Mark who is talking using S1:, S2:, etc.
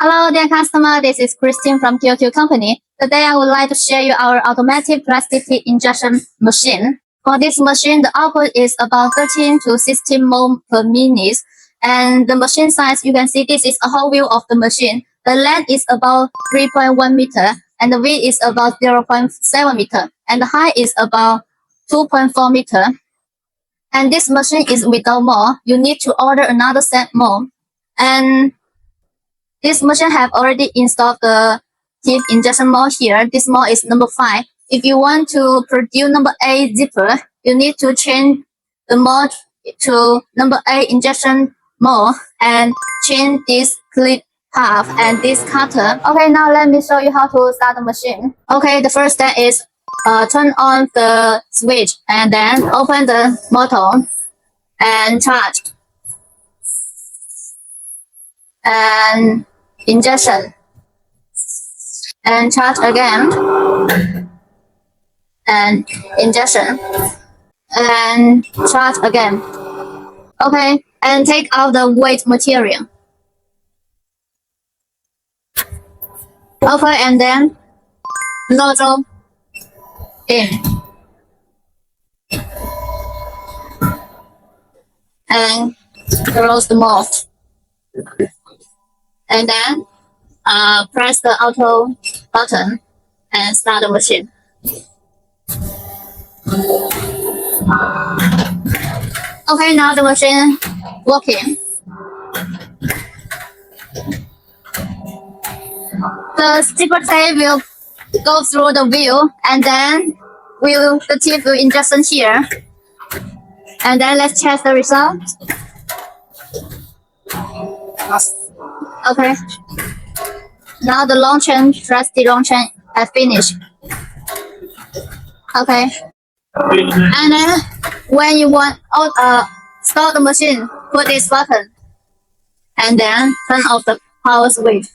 S1: Hello, dear customer. This is Christine from QLQ company. Today, I would like to share you our automatic plastic injection machine. For this machine, the output is about 13 to 16 mol per minute. And the machine size, you can see this is a whole view of the machine. The length is about 3.1 meter, and the width is about 0.7 meter, and the height is about 2.4 meter. And this machine is without mold. You need to order another set mold. And this machine have already installed the teeth injection mold here. This mold is number 5. If you want to produce number 8 zipper, you need to change the mold to number 8 injection mold and change this clip half and this cutter. Okay, now let me show you how to start the machine. Okay, the first step is turn on the switch and then open the motor and charge. And injection and charge again and injection and charge again. Okay, and take out the weight material. Okay, and then nozzle in and close the mold. And then press the auto button and start the machine. Okay, now the machine working. The zipper tape will go through the wheel, and then the tip will injection here. And then let's check the result. Okay. Now the long chain, plastic long chain has finished. Okay. And then when you want stop the machine, put this button and then turn off the power switch.